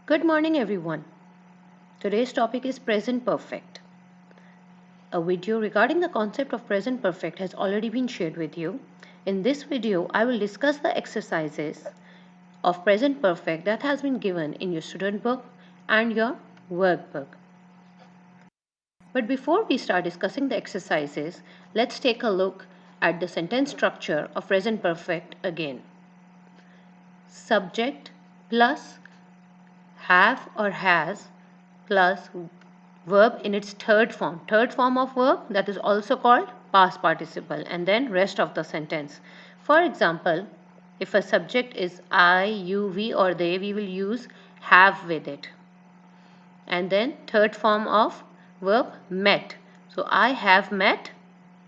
Good morning, everyone. Today's topic is present perfect. A video regarding the concept of present perfect has already been shared with you. In this video, I will discuss the exercises of present perfect that has been given in your student book and your workbook. But before we start discussing the exercises, let's take a look at the sentence structure of present perfect again. Subject plus have or has plus verb in its third form of verb, that is also called past participle, and then rest of the sentence. For example, if a subject is I, you, we, or they, we will use have with it. And then third form of verb met, so I have met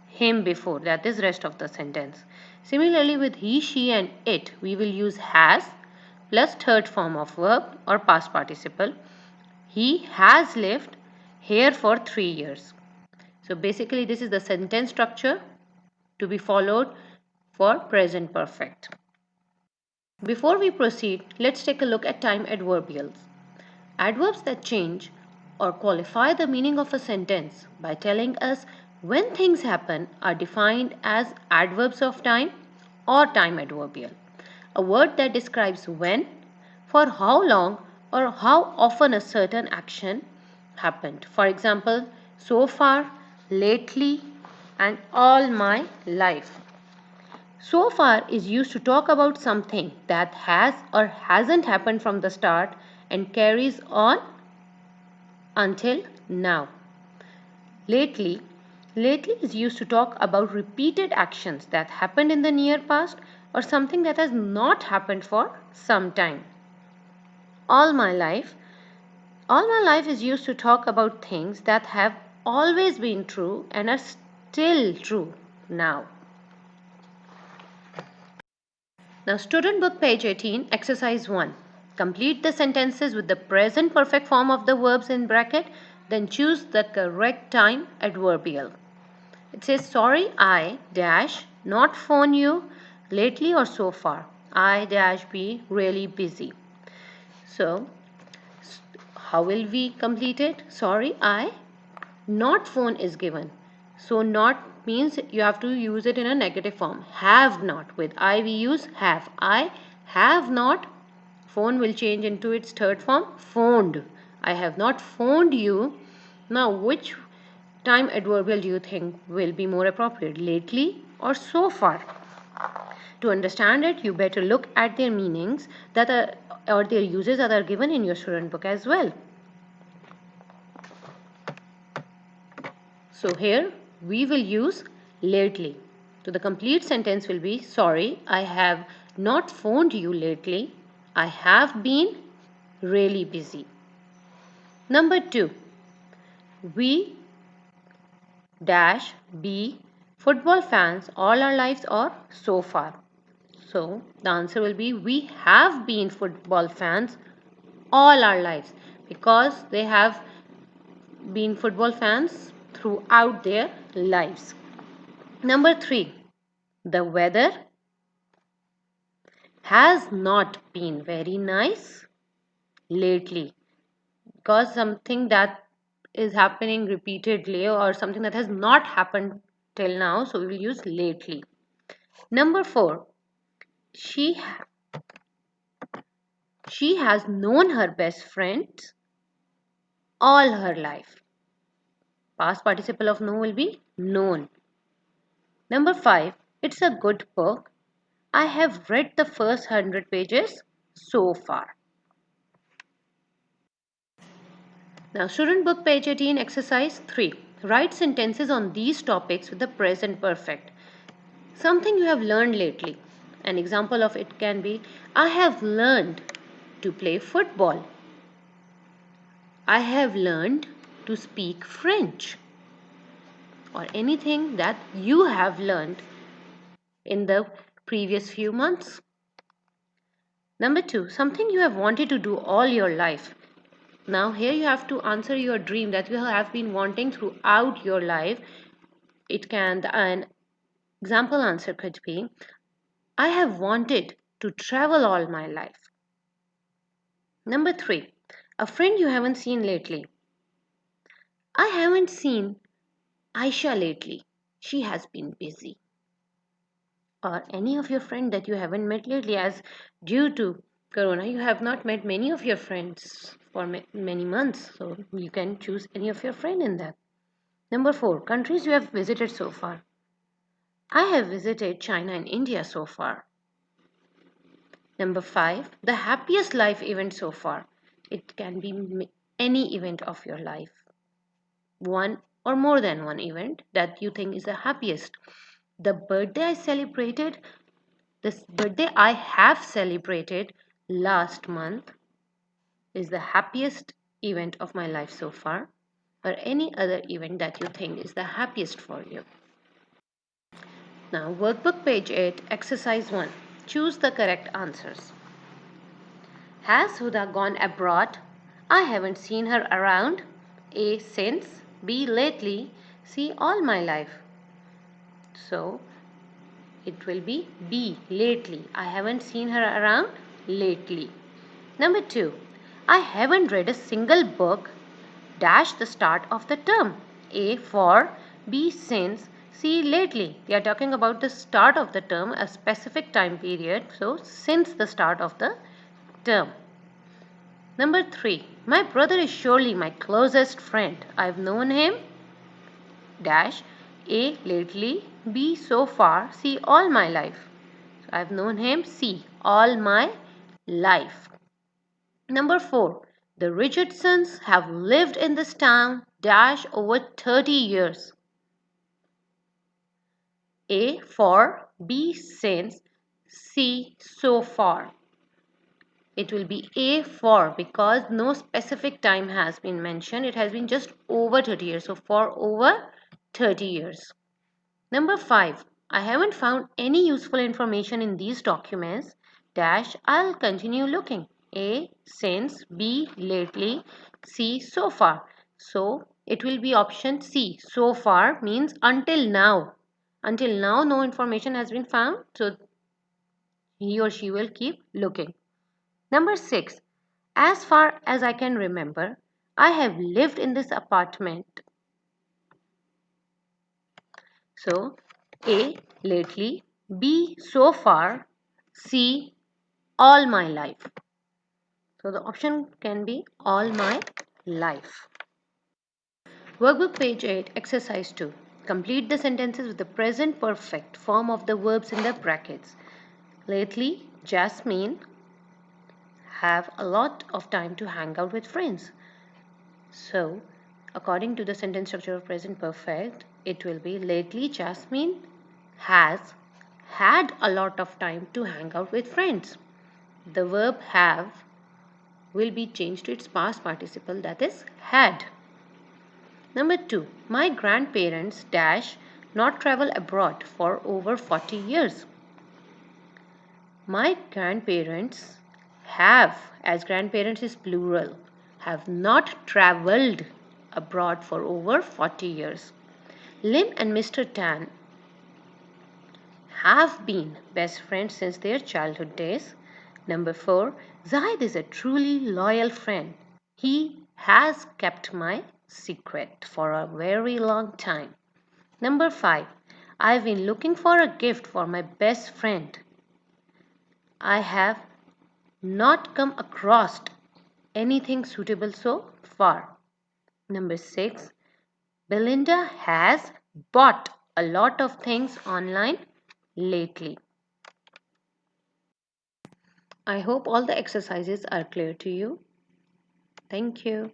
him before, that is rest of the sentence. Similarly, with he, she, and it, we will use has plus third form of verb or past participle. He has lived here for 3 years. So basically, this is the sentence structure to be followed for present perfect. Before we proceed, let's take a look at time adverbials. Adverbs that change or qualify the meaning of a sentence by telling us when things happen are defined as adverbs of time or time adverbial. A word that describes when, for how long, or how often a certain action happened. For example, so far, lately, and all my life. So far is used to talk about something that has or hasn't happened from the start and carries on until now. Lately, lately is used to talk about repeated actions that happened in the near past or something that has not happened for some time. All my life, all my life is used to talk about things that have always been true and are still true now. Now, student book page 18, exercise 1. Complete the sentences with the present perfect form of the verbs in bracket, then choose the correct time adverbial. It says, sorry, I dash not phone you lately or so far. I dash be really busy. So, how will we complete it? Sorry, I not phone is given. So not means you have to use it in a negative form. Have not. With I we use have. I have not. Phone will change into its third form. Phoned. I have not phoned you. Now which time adverbial do you think will be more appropriate? Lately or so far? To understand it, you better look at their meanings that are or their uses that are given in your student book as well. So here we will use lately. So the complete sentence will be, sorry, I have not phoned you lately. I have been really busy. Number 2, we dash be football fans all our lives or so far. So the answer will be, we have been football fans all our lives because they have been football fans throughout their lives. Number 3, the weather has not been very nice lately because something that is happening repeatedly or something that has not happened till now, so we will use lately. Number 4, she she has known her best friends all her life. Past participle of know will be known. Number 5, it's a good book. I have read the first 100 pages so far. Now, student book page 18, exercise 3. Write sentences on these topics with the present perfect. Something you have learned lately. An example of it can be, I have learned to play football. I have learned to speak French. Or anything that you have learned in the previous few months. Number 2, something you have wanted to do all your life. Now, here you have to answer your dream that you have been wanting throughout your life. An example answer could be, I have wanted to travel all my life. Number 3, A friend you haven't seen lately. I haven't seen Aisha lately. She has been busy. Or any of your friend that you haven't met lately, as due to corona you have not met many of your friends for many months, so you can choose any of your friend in that. Number 4, countries you have visited so far. I have visited China and India so far. Number 5, the happiest life event so far. It can be any event of your life, one or more than one event that you think is the happiest. The birthday I celebrated, this birthday I have celebrated last month is the happiest event of my life so far, or any other event that you think is the happiest for you. Now, workbook page 8, exercise 1. Choose the correct answers. Has Huda gone abroad? I haven't seen her around. A. Since. B. Lately. C. All my life. So, it will be B. Lately. I haven't seen her around lately. Number 2. I haven't read a single book. Dash the start of the term. A. For. B. Since. C. Lately. We are talking about the start of the term, a specific time period. So, since the start of the term. Number 3. My brother is surely my closest friend. I've known him. Dash. A. Lately. B. So far. C. All my life. So I've known him. C. All my life. Number 4. The Richardsons have lived in this town. Dash over 30 years. A. For. B. Since. C. So far. It will be A for, because no specific time has been mentioned. It has been just over 30 years. So for over 30 years. Number 5. I haven't found any useful information in these documents. Dash. I'll continue looking. A. Since. B. Lately. C. So far. So it will be option C. So far means until now. Until now no information has been found. So he or she will keep looking. Number 6. As far as I can remember, I have lived in this apartment. So, A. Lately. B. So far. C. All my life. So, the option can be all my life. Workbook page 8, exercise 2. Complete the sentences with the present perfect form of the verbs in the brackets. Lately, Jasmine have a lot of time to hang out with friends. So, according to the sentence structure of present perfect, it will be lately Jasmine has had a lot of time to hang out with friends. The verb have will be changed to its past participle, that is had. Number 2. My grandparents dash not travel abroad for over 40 years. My grandparents have, as grandparents is plural, have not travelled abroad for over 40 years. Lynn and Mr. Tan have been best friends since their childhood days. Number 4. Zahid is a truly loyal friend. He has kept my secret for a very long time. Number 5. I've been looking for a gift for my best friend. I have not come across anything suitable so far. Number 6. Belinda has bought a lot of things online lately. I hope all the exercises are clear to you. Thank you.